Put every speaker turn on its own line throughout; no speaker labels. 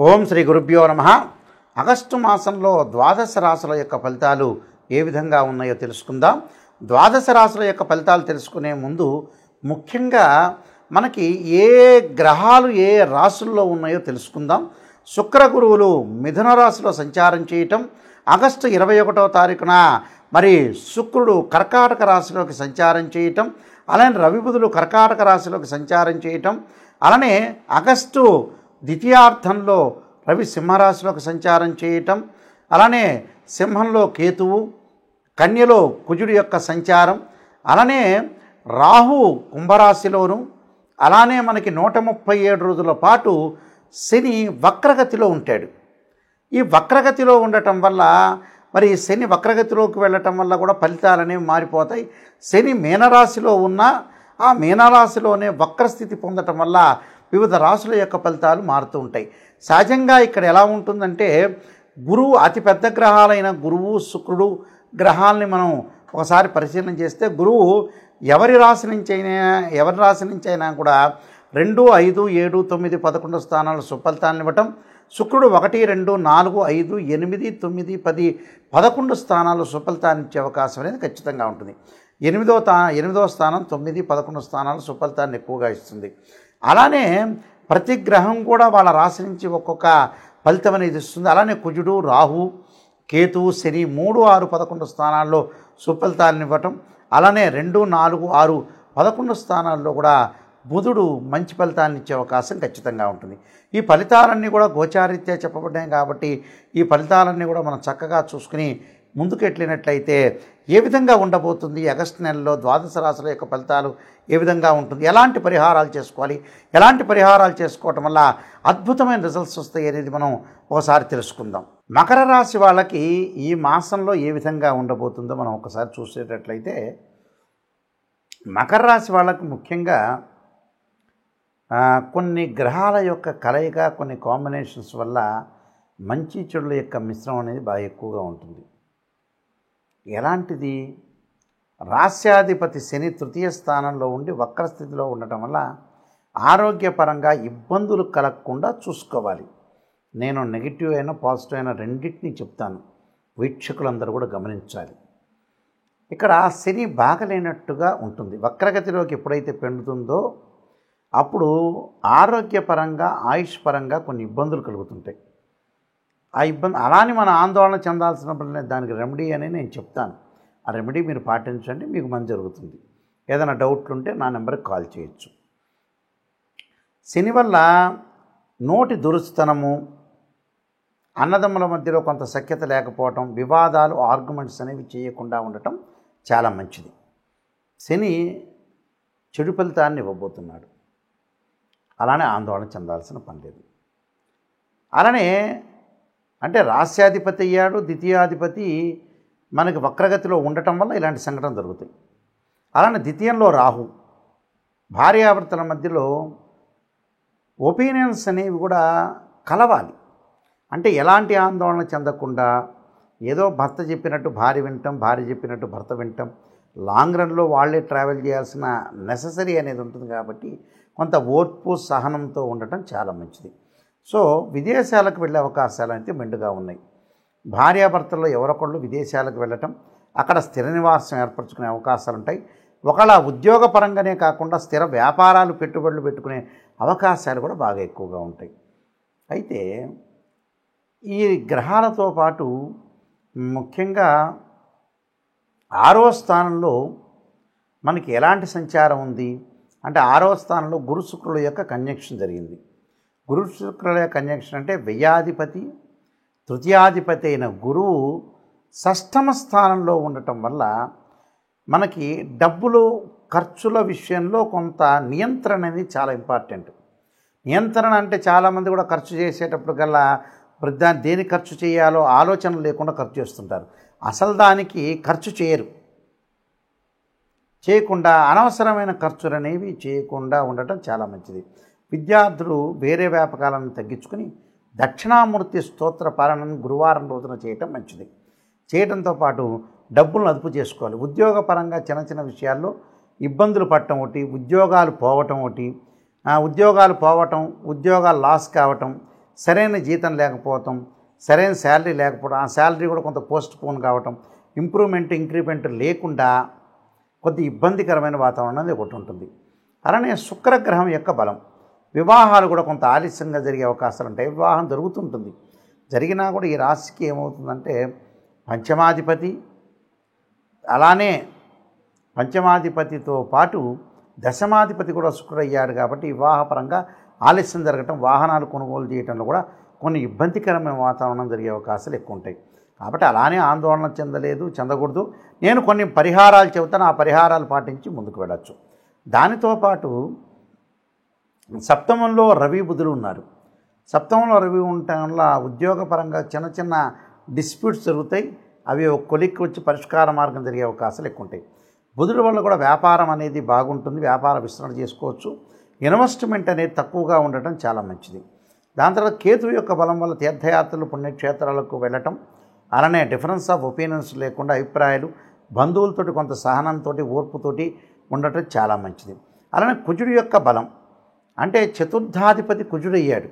ఓం శ్రీ గురుభ్యో నమః. ఆగస్టు మాసంలో ద్వాదశ రాశుల యొక్క ఫలితాలు ఏ విధంగా ఉన్నాయో తెలుసుకుందాం. ద్వాదశ రాశుల యొక్క ఫలితాలు తెలుసుకునే ముందు ముఖ్యంగా మనకి ఏ గ్రహాలు ఏ రాశుల్లో ఉన్నాయో తెలుసుకుందాం. శుక్ర గురువులు మిథున రాశిలో సంచారం చేయటం, ఆగస్టు 21వ తారీఖున మరి శుక్రుడు కర్కాటక రాశిలోకి సంచారం చేయటం, అలానే రవి బుధులు కర్కాటక రాశిలోకి సంచారం చేయటం, అలానే ఆగస్టు ద్వితీయార్థంలో రవి సింహరాశిలోకి సంచారం చేయటం, అలానే సింహంలో కేతువు, కన్యలో కుజుడి యొక్క సంచారం, అలానే రాహు కుంభరాశిలోను, అలానే మనకి 137 రోజుల పాటు శని వక్రగతిలో ఉంటాడు. ఈ వక్రగతిలో ఉండటం వల్ల మరి శని వక్రగతిలోకి వెళ్ళటం వల్ల కూడా ఫలితాలు అనేవి మారిపోతాయి. శని మీనరాశిలో ఉన్న ఆ మీనరాశిలోనే వక్రస్థితి పొందటం వల్ల వివిధ రాశుల యొక్క ఫలితాలు మారుతూ ఉంటాయి. సహజంగా ఇక్కడ ఎలా ఉంటుందంటే, గురువు అతిపెద్ద గ్రహాలైన గురువు శుక్రుడు గ్రహాలని మనం ఒకసారి పరిశీలన చేస్తే, గురువు ఎవరి రాశి నుంచి అయినా కూడా 2, 5, 7, 9, 11 స్థానాలు సుఫలితాలను ఇవ్వటం, శుక్రుడు 1, 2, 4, 5, 8, 9, 10, 11 స్థానాలు సుఫలితాన్ని ఇచ్చే అవకాశం అనేది ఖచ్చితంగా ఉంటుంది. 8వ స్థానం 9, 11 స్థానాలు సుఫలితాన్ని ఎక్కువగా ఇస్తుంది. అలానే ప్రతి గ్రహం కూడా వాళ్ళ రాశి నుంచి ఒక్కొక్క ఫలితం అనేది ఇస్తుంది. అలానే కుజుడు, రాహు, కేతువు, శని 3, 6, 11 స్థానాల్లో సుఫలితాలను ఇవ్వటం, అలానే 2, 4, 6, 11 స్థానాల్లో కూడా బుధుడు మంచి ఫలితాలను ఇచ్చే అవకాశం ఖచ్చితంగా ఉంటుంది. ఈ ఫలితాలన్నీ కూడా గోచారీత్యా చెప్పబడ్డాయి కాబట్టి ఈ ఫలితాలన్నీ కూడా మనం చక్కగా చూసుకుని ముందుకెళ్ళినట్లయితే ఏ విధంగా ఉండబోతుంది, ఆగస్టు నెలలో ద్వాదశ రాశుల యొక్క ఫలితాలు ఏ విధంగా ఉంటుంది, ఎలాంటి పరిహారాలు చేసుకోవాలి, ఎలాంటి పరిహారాలు చేసుకోవటం వల్ల అద్భుతమైన రిజల్ట్స్ వస్తాయి అనేది మనం ఒకసారి తెలుసుకుందాం. మకర రాశి వాళ్ళకి ఈ మాసంలో ఏ విధంగా ఉండబోతుందో మనం ఒకసారి చూసేటట్లయితే, మకర రాశి వాళ్ళకి ముఖ్యంగా కొన్ని గ్రహాల యొక్క కలయిక, కొన్ని కాంబినేషన్స్ వల్ల మంచి చెడుల యొక్క మిశ్రమం అనేది బాగా ఎక్కువగా ఉంటుంది. ఎలాంటిది? రాస్యాధిపతి శని తృతీయ స్థానంలో ఉండి వక్రస్థితిలో ఉండటం వల్ల ఆరోగ్యపరంగా ఇబ్బందులు కలగకుండా చూసుకోవాలి. నేను నెగిటివ్ అయినా పాజిటివ్ అయినా రెండింటినీ చెప్తాను, వీక్షకులందరూ కూడా గమనించాలి. ఇక్కడ శని బాగలేనట్టుగా ఉంటుంది. వక్రగతిలోకి ఎప్పుడైతే పెండుతుందో అప్పుడు ఆరోగ్యపరంగా, ఆయుష్ పరంగా కొన్ని ఇబ్బందులు కలుగుతుంటాయి. ఆ ఇబ్బంది అలానే మన ఆందోళన చెందాల్సిన దానికి రెమెడీ అని నేను చెప్తాను. ఆ రెమెడీ మీరు పాటించండి, మీకు మంచి జరుగుతుంది. ఏదైనా డౌట్లు ఉంటే నా నెంబర్కి కాల్ చేయొచ్చు. శని వల్ల నోటి దురుస్తనము, అన్నదమ్ముల మధ్యలో కొంత సఖ్యత లేకపోవటం, వివాదాలు, ఆర్గ్యుమెంట్స్ అనేవి చేయకుండా ఉండటం చాలా మంచిది. శని చెడు ఫలితాన్ని ఇవ్వబోతున్నాడు. అలానే ఆందోళన చెందాల్సిన పని లేదు. అలానే అంటే రాస్యాధిపతి అయ్యాడు, ద్వితీయాధిపతి మనకి వక్రగతిలో ఉండటం వల్ల ఇలాంటి సంఘటనలు జరుగుతాయి. అలానే ద్వితీయంలో రాహు, భార్యాభర్తల మధ్యలో ఒపీనియన్స్ అనేవి కూడా కలవాలి. అంటే ఎలాంటి ఆందోళన చెందకుండా ఏదో భర్త చెప్పినట్టు భార్య వింటాం, భార్య చెప్పినట్టు భర్త వింటాం, లాంగ్ రన్లో వాళ్ళే ట్రావెల్ చేయాల్సిన నెససరీ అనేది ఉంటుంది. కాబట్టి కొంత ఓర్పు, సహనంతో ఉండటం చాలా మంచిది. సో విదేశాలకు వెళ్ళే అవకాశాలు అయితే మెండుగా ఉన్నాయి. భార్యాభర్తల్లో ఎవరొకళ్ళు విదేశాలకు వెళ్ళటం, అక్కడ స్థిర నివాసం ఏర్పరచుకునే అవకాశాలు ఉంటాయి. ఒకళ్ళ ఉద్యోగపరంగానే కాకుండా స్థిర వ్యాపారాలు, పెట్టుబడులు పెట్టుకునే అవకాశాలు కూడా బాగా ఎక్కువగా ఉంటాయి. అయితే ఈ గ్రహాలతో పాటు ముఖ్యంగా 6వ స్థానంలో మనకి ఎలాంటి సంచారం ఉంది అంటే, 6వ స్థానంలో గురు శుక్రుల యొక్క కంజంక్షన్ జరిగింది. గురు శుక్రుల యొక్క కంజంక్షన్ అంటే వ్యయాధిపతి, తృతీయాధిపతి అయిన గురువు 6వ స్థానంలో ఉండటం వల్ల మనకి డబ్బులు, ఖర్చుల విషయంలో కొంత నియంత్రణ అనేది చాలా ఇంపార్టెంట్. నియంత్రణ అంటే చాలామంది కూడా ఖర్చు చేసేటప్పుడు కల్లా దేనికి ఖర్చు చేయాలో ఆలోచన లేకుండా ఖర్చు చేస్తుంటారు. అసలు దానికి ఖర్చు చేయకుండా అనవసరమైన ఖర్చులు అనేవి చేయకుండా ఉండటం చాలా మంచిది. విద్యార్థులు వేరే వ్యాపకాలను తగ్గించుకుని దక్షిణామూర్తి స్తోత్ర పాలనను గురువారం రోజున చేయటం మంచిది. చేయడంతో పాటు డబ్బులను అదుపు చేసుకోవాలి. ఉద్యోగపరంగా చిన్న చిన్న విషయాల్లో ఇబ్బందులు పడటం ఒకటి, ఉద్యోగాలు పోవటం ఒకటి, ఉద్యోగాలు లాస్ కావటం, సరైన జీతం లేకపోవటం, సరైన శాలరీ లేకపోవడం, ఆ శాలరీ కూడా కొంత పోస్ట్ పోన్ కావటం, ఇంక్రిమెంట్ లేకుండా కొద్ది ఇబ్బందికరమైన వాతావరణం అనేది ఒకటి ఉంటుంది. అలానే శుక్రగ్రహం యొక్క బలం, వివాహాలు కూడా కొంత ఆలస్యంగా జరిగే అవకాశాలు ఉంటాయి. వివాహం జరుగుతుంటుంది, జరిగినా కూడా ఈ రాశికి ఏమవుతుందంటే పంచమాధిపతి, అలానే పంచమాధిపతితో పాటు దశమాధిపతి కూడా శుక్రుడు అయ్యాడు కాబట్టి వివాహపరంగా ఆలస్యం జరగటం, వాహనాలు కొనుగోలు చేయడంలో కూడా కొన్ని ఇబ్బందికరమైన వాతావరణం జరిగే అవకాశాలు ఎక్కువ ఉంటాయి. కాబట్టి అలానే ఆందోళన చెందకూడదు. నేను కొన్ని పరిహారాలు చెబుతాను, ఆ పరిహారాలు పాటించి ముందుకు వెళ్ళచ్చు. దానితో పాటు సప్తమంలో రవి బుధులు ఉన్నారు. సప్తమంలో రవి ఉండటం వల్ల ఉద్యోగపరంగా చిన్న చిన్న డిస్ప్యూట్స్ జరుగుతాయి. అవి ఒక కొలిక్కి వచ్చి పరిష్కార మార్గం జరిగే అవకాశాలు ఎక్కువ ఉంటాయి. బుధుడు వల్ల కూడా వ్యాపారం అనేది బాగుంటుంది, వ్యాపార విస్తరణ చేసుకోవచ్చు. ఇన్వెస్ట్మెంట్ అనేది తక్కువగా ఉండటం చాలా మంచిది. దాని తర్వాత కేతువు యొక్క బలం వల్ల తీర్థయాత్రలు, పుణ్యక్షేత్రాలకు వెళ్ళటం, అలానే డిఫరెన్స్ ఆఫ్ ఒపీనియన్స్ లేకుండా అభిప్రాయాలు, బంధువులతోటి కొంత సహనంతో, ఓర్పుతోటి ఉండటం చాలా మంచిది. అలానే కుజుడు యొక్క బలం అంటే చతుర్థాధిపతి కుజుడు అయ్యాడు.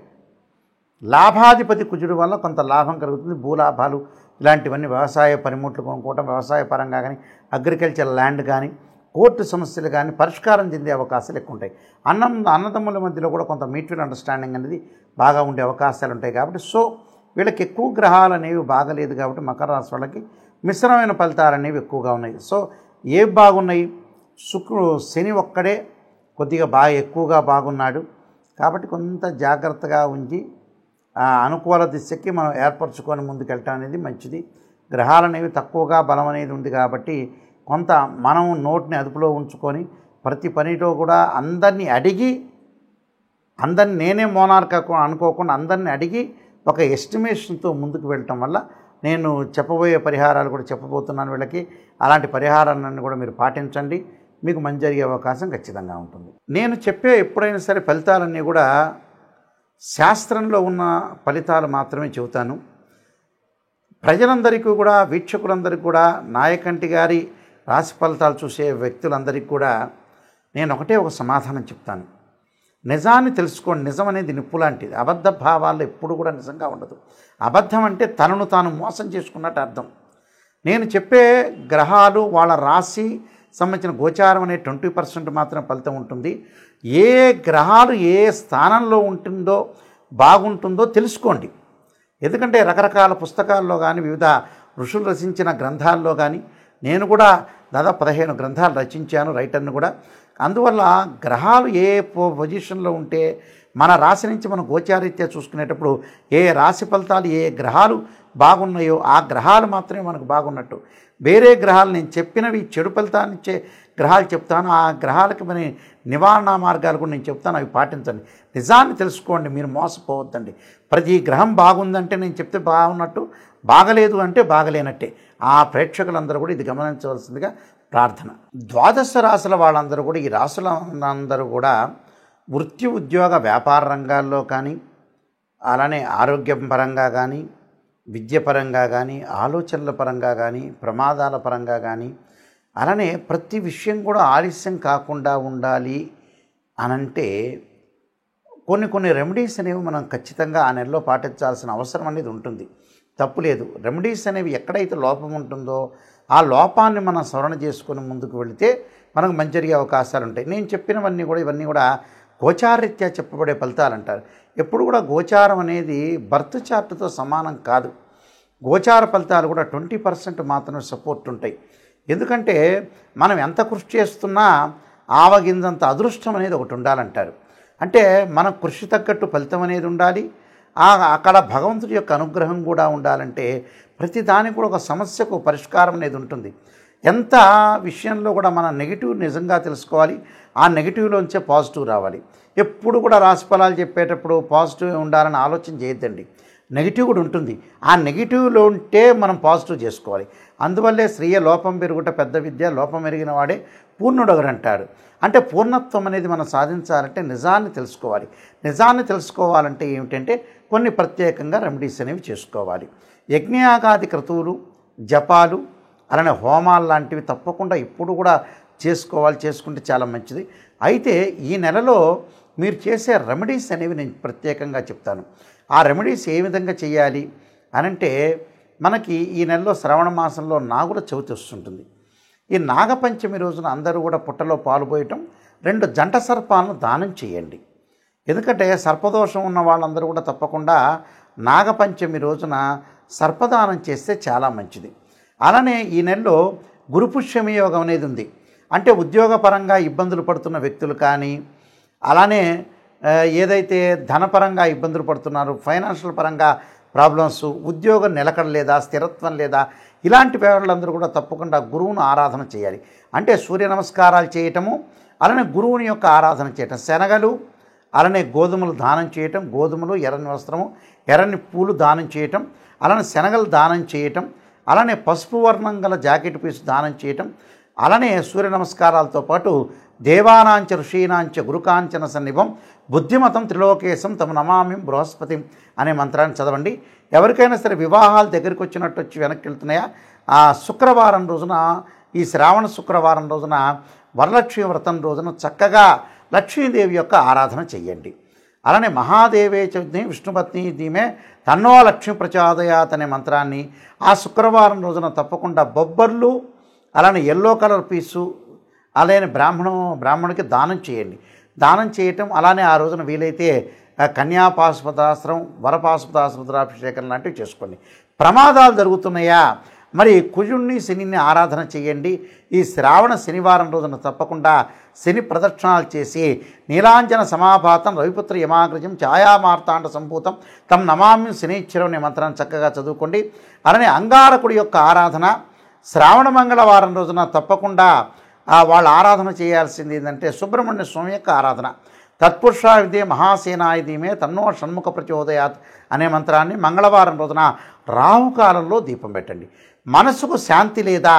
లాభాధిపతి కుజుడు వల్ల కొంత లాభం కలుగుతుంది. భూలాభాలు ఇలాంటివన్నీ, వ్యవసాయ పనిముట్లు కొనుక్కోవటం, వ్యవసాయ పరంగా కానీ, అగ్రికల్చర్ ల్యాండ్ కానీ, కోర్టు సమస్యలు కానీ పరిష్కారం చెందే అవకాశాలు ఎక్కువ ఉంటాయి. అన్నదమ్ముల మధ్యలో కూడా కొంత మ్యూచువల్ అండర్స్టాండింగ్ అనేది బాగా ఉండే అవకాశాలు ఉంటాయి. కాబట్టి వీళ్ళకి ఎక్కువ గ్రహాలు అనేవి బాగలేదు కాబట్టి మకర రాశి వాళ్ళకి మిశ్రమైన ఫలితాలు అనేవి ఎక్కువగా ఉన్నాయి. ఏవి బాగున్నాయి? శని ఒక్కడే కొద్దిగా ఎక్కువగా బాగున్నాడు కాబట్టి కొంత జాగ్రత్తగా ఉంచి అనుకూల దిశకి మనం ఏర్పరచుకొని ముందుకెళ్ళటం అనేది మంచిది. గ్రహాలు అనేవి తక్కువగా బలం అనేది ఉంది కాబట్టి కొంత మనం నోటిని అదుపులో ఉంచుకొని ప్రతి పనిలో కూడా అందరినీ నేనే మోనార్క్ అనుకోకుండా అందరినీ అడిగి ఒక ఎస్టిమేషన్తో ముందుకు వెళ్ళటం వల్ల నేను చెప్పబోయే పరిహారాలు కూడా చెప్పబోతున్నాను వీళ్ళకి. అలాంటి పరిహారాలను కూడా మీరు పాటించండి, మీకు మంచి జరిగే అవకాశం ఖచ్చితంగా ఉంటుంది. నేను చెప్పే ఎప్పుడైనా సరే ఫలితాలన్నీ కూడా శాస్త్రంలో ఉన్న ఫలితాలు మాత్రమే చెబుతాను. ప్రజలందరికీ కూడా, వీక్షకులందరికీ కూడా, నాయకంటి గారి రాశి ఫలితాలు చూసే వ్యక్తులందరికీ కూడా నేను ఒక సమాధానం చెప్తాను. నిజాన్ని తెలుసుకోండి. నిజం అనేది నిప్పు లాంటిది. అబద్ధ భావాల్లో ఎప్పుడు కూడా నిజంగా ఉండదు. అబద్ధం అంటే తనను తాను మోసం చేసుకున్నట్టు అర్థం. నేను చెప్పే గ్రహాలు వాళ్ళ రాశి సంబంధించిన గోచారం అనే 20% మాత్రం ఫలితం ఉంటుంది. ఏ గ్రహాలు ఏ స్థానంలో బాగుంటుందో తెలుసుకోండి. ఎందుకంటే రకరకాల పుస్తకాల్లో కానీ, వివిధ ఋషులు రచించిన గ్రంథాల్లో కానీ, నేను కూడా దాదాపు 15 గ్రంథాలు రచించాను, రైటర్ని కూడా. అందువల్ల గ్రహాలు ఏ పొజిషన్లో ఉంటే మన రాశి నుంచి మనం గోచారీత్యా చూసుకునేటప్పుడు ఏ రాశి ఫలితాలు ఏ గ్రహాలు బాగున్నాయో ఆ గ్రహాలు మాత్రమే మనకు బాగున్నట్టు. వేరే గ్రహాలు నేను చెప్పినవి చెడు ఫలితాన్ని ఇచ్చే గ్రహాలు చెప్తాను, ఆ గ్రహాలకి మరి నివారణ మార్గాలు కూడా నేను చెప్తాను, అవి పాటించండి. నిజాన్ని తెలుసుకోండి, మీరు మోసపోవద్దండి. ప్రతి గ్రహం బాగుందంటే నేను చెప్తే బాగున్నట్టు, బాగలేదు అంటే బాగలేనట్టే. ఆ ప్రేక్షకులందరూ కూడా ఇది గమనించవలసిందిగా ప్రార్థన. ద్వాదశ రాశుల వాళ్ళందరూ కూడా, ఈ రాశులందరూ కూడా వృత్తి, ఉద్యోగ, వ్యాపార రంగాల్లో కానీ, అలానే ఆరోగ్యం పరంగా కానీ, విద్య పరంగా కానీ, ఆలోచనల పరంగా కానీ, ప్రమాదాల పరంగా కానీ, అలానే ప్రతి విషయం కూడా ఆలస్యం కాకుండా ఉండాలి అనంటే కొన్ని రెమెడీస్ అనేవి మనం ఖచ్చితంగా ఆ నెలలో పాటించాల్సిన అవసరం అనేది ఉంటుంది. తప్పులేదు. రెమెడీస్ అనేవి ఎక్కడైతే లోపం ఉంటుందో ఆ లోపాన్ని మనం సవరణ చేసుకొని ముందుకు వెళితే మనకు మంచి జరిగే అవకాశాలు ఉంటాయి. నేను చెప్పినవన్నీ కూడా ఇవన్నీ కూడా గోచారరీత్యా చెప్పబడే ఫలితాలు అంటారు. ఎప్పుడు కూడా గోచారం అనేది బర్త్ చార్ట్తో సమానం కాదు. గోచార ఫలితాలు కూడా 20% మాత్రమే సపోర్ట్ ఉంటాయి. ఎందుకంటే మనం ఎంత కృషి చేస్తున్నా ఆవగింజంత అదృష్టం అనేది ఒకటి ఉండాలంటారు. అంటే మన కృషి తగ్గట్టు ఫలితం అనేది ఉండాలి. అక్కడ భగవంతుడి యొక్క అనుగ్రహం కూడా ఉండాలంటే ప్రతి దానికి కూడా ఒక సమస్యకు పరిష్కారం అనేది ఉంటుంది. ఎంత విషయంలో కూడా మన నెగిటివ్ నిజంగా తెలుసుకోవాలి, ఆ నెగిటివ్లోంచే పాజిటివ్ రావాలి. ఎప్పుడు కూడా రాశి ఫలాలు చెప్పేటప్పుడు పాజిటివ్ ఉండాలని ఆలోచన చేయొద్దండి. నెగిటివ్ కూడా ఉంటుంది. ఆ నెగిటివ్లో ఉంటే మనం పాజిటివ్ చేసుకోవాలి. అందువల్లే శ్రీయ లోపం పెరుగుట పెద్ద విద్య, లోపం ఎరిగిన వాడే పూర్ణుడొగడు అంటాడు. అంటే పూర్ణత్వం అనేది మనం సాధించాలంటే నిజాన్ని తెలుసుకోవాలి. నిజాన్ని తెలుసుకోవాలంటే ఏమిటంటే కొన్ని ప్రత్యేకంగా రెమెడీస్ అనేవి చేసుకోవాలి. యజ్ఞయాగాది క్రతువులు, జపాలు, అలానే హోమాలు లాంటివి తప్పకుండా ఇప్పుడు కూడా చేసుకుంటే చాలా మంచిది. అయితే ఈ నెలలో మీరు చేసే రెమెడీస్ అనేవి నేను ప్రత్యేకంగా చెప్తాను. ఆ రెమెడీస్ ఏ విధంగా చేయాలి అనంటే, మనకి ఈ నెలలో శ్రవణ మాసంలో నాగుల చవితి వస్తుంటుంది. ఈ నాగపంచమి రోజున అందరూ కూడా పుట్టలో పాలు పోయటం, 2 జంట సర్పాలను దానం చేయండి. ఎందుకంటే సర్పదోషం ఉన్న వాళ్ళందరూ కూడా తప్పకుండా నాగపంచమి రోజున సర్పదానం చేస్తే చాలా మంచిది. అలానే ఈ నెలలో గురుపుష్యమి యోగం అనేది ఉంది. అంటే ఉద్యోగపరంగా ఇబ్బందులు పడుతున్న వ్యక్తులు కానీ, అలానే ఏదైతే ధనపరంగా ఇబ్బందులు పడుతున్నారో, ఫైనాన్షియల్ పరంగా ప్రాబ్లమ్స్, ఉద్యోగం నిలకడ లేదా, స్థిరత్వం లేదా, ఇలాంటి వాళ్ళందరూ కూడా తప్పకుండా గురువును ఆరాధన చేయాలి. అంటే సూర్య నమస్కారాలు చేయటము, అలానే గురువుని యొక్క ఆరాధన చేయటం, శనగలు అలానే గోధుమలు దానం చేయటం, గోధుమలు, ఎర్రని వస్త్రము, ఎర్రని పూలు దానం చేయటం, అలానే శనగలు దానం చేయటం, అలానే పసుపు వర్ణం గల జాకెట్ పీసు దానం చేయటం, అలానే సూర్య నమస్కారాలతో పాటు దేవానాంచ ఋషీనాంచ గురుకాంచన సన్నిభం బుద్ధిమతం త్రిలోకేశం తమ నమామి బృహస్పతి అనే మంత్రాన్ని చదవండి. ఎవరికైనా సరే వివాహాలు దగ్గరికి వచ్చినట్టు వచ్చి వెనక్కి వెళ్తున్నాయా, ఆ శుక్రవారం రోజున, ఈ శ్రావణ శుక్రవారం రోజున, వరలక్ష్మి వ్రతం రోజున చక్కగా లక్ష్మీదేవి యొక్క ఆరాధన చెయ్యండి. అలానే మహాదేవే చ విష్ణుపత్ని ధీమే తన్నో లక్ష్మీ ప్రచోదయాత్ అనే మంత్రాన్ని ఆ శుక్రవారం రోజున తప్పకుండా బొబ్బర్లు, అలానే ఎల్లో కలర్ పీసు, అలానే బ్రాహ్మణుడికి దానం చేయండి. దానం చేయటం, అలానే ఆ రోజున వీలైతే కన్యాపాశుపతాస్త్రం, వరపాశుపతాస్త్రాభిషేకం లాంటివి చేసుకోండి. ప్రమాదాలు జరుగుతున్నాయా, మరి కుజుణ్ణి శనిని ఆరాధన చేయండి. ఈ శ్రావణ శనివారం రోజున తప్పకుండా శని ప్రదక్షిణాలు చేసి నీలాంజన సమాపాతం రవిపుత్ర యమాగ్రజం ఛాయామార్తాండ సంభూతం తం నమామి శనిశ్చరం అనే మంత్రాన్ని చక్కగా చదువుకోండి. అలానే అంగారకుడి యొక్క ఆరాధన శ్రావణ మంగళవారం రోజున తప్పకుండా వాళ్ళ ఆరాధన చేయాల్సింది ఏంటంటే సుబ్రహ్మణ్య స్వామి యొక్క ఆరాధన. తత్పురుషా విద్యే మహాసేనాయ ధీమే తన్నో షణ్ముఖ ప్రచోదయాత్ అనే మంత్రాన్ని మంగళవారం రోజున రాహుకాలంలో దీపం పెట్టండి. మనసుకు శాంతి లేదా,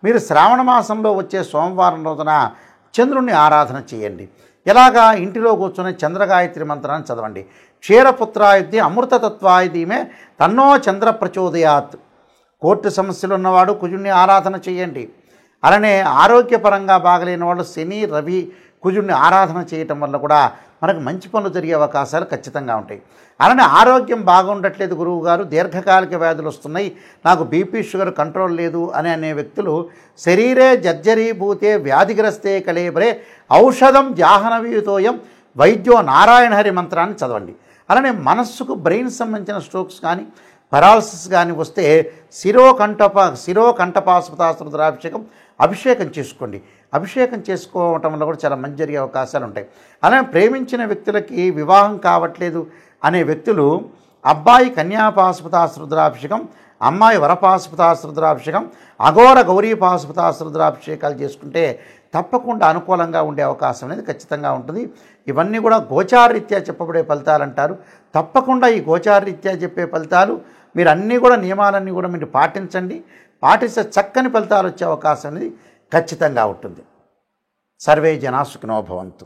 మీరు శ్రావణ మాసంలో వచ్చే సోమవారం రోజున చంద్రుణ్ణి ఆరాధన చేయండి. ఎలాగా, ఇంటిలో కూర్చొని చంద్రగాయత్రి మంత్రాన్ని చదవండి. క్షీరపుత్రాయుధి అమృతతత్వాయ ధీమే తన్నో చంద్ర ప్రచోదయాత్. కోర్టు సమస్యలు ఉన్నవాడు కుజుణ్ణి ఆరాధన చేయండి. అలానే ఆరోగ్యపరంగా బాగలేని వాళ్ళు శని, రవి, కుజుణ్ణి ఆరాధన చేయటం వల్ల కూడా మనకు మంచి పనులు జరిగే అవకాశాలు ఖచ్చితంగా ఉంటాయి. అలానే ఆరోగ్యం బాగుండట్లేదు గురువు గారు, దీర్ఘకాలిక వ్యాధులు వస్తున్నాయి, నాకు బీపీ షుగర్ కంట్రోల్ లేదు అనే వ్యక్తులు శరీరే జర్జరీభూతే వ్యాధిగ్రస్తే కళేబరే ఔషధం జాహ్నవీతోయం వైద్యో నారాయణ హరి మంత్రాన్ని చదవండి. అలానే మనస్సుకు బ్రెయిన్ సంబంధించిన స్ట్రోక్స్ కానీ, పెరాలసిస్ కానీ వస్తే శిరోకంఠపాశుపతాస్త్రాభిషేకం అభిషేకం చేసుకోండి. అభిషేకం చేసుకోవటం వల్ల కూడా చాలా మంచి జరిగే అవకాశాలు ఉంటాయి. అలానే ప్రేమించిన వ్యక్తులకి వివాహం కావట్లేదు అనే వ్యక్తులు అబ్బాయి కన్యాపాశుపతాస్త్రాభిషేకం, అమ్మాయి వరపాశుపతాస్త్రాభిషేకం, అఘోర గౌరీ పాశుపతాస్త్రాభిషేకాలు చేసుకుంటే తప్పకుండా అనుకూలంగా ఉండే అవకాశం అనేది ఖచ్చితంగా ఉంటుంది. ఇవన్నీ కూడా గోచారరీత్యా చెప్పబడే ఫలితాలు అంటారు. తప్పకుండా ఈ గోచారరీత్యా చెప్పే ఫలితాలు మీరు అన్నీ కూడా నియమాలన్నీ కూడా మీరు పాటించండి. పాటిస్తే చక్కని ఫలితాలు వచ్చే అవకాశం అనేది ఖచ్చితంగా ఉంటుంది. సర్వే జనా సుఖినో భవంతు.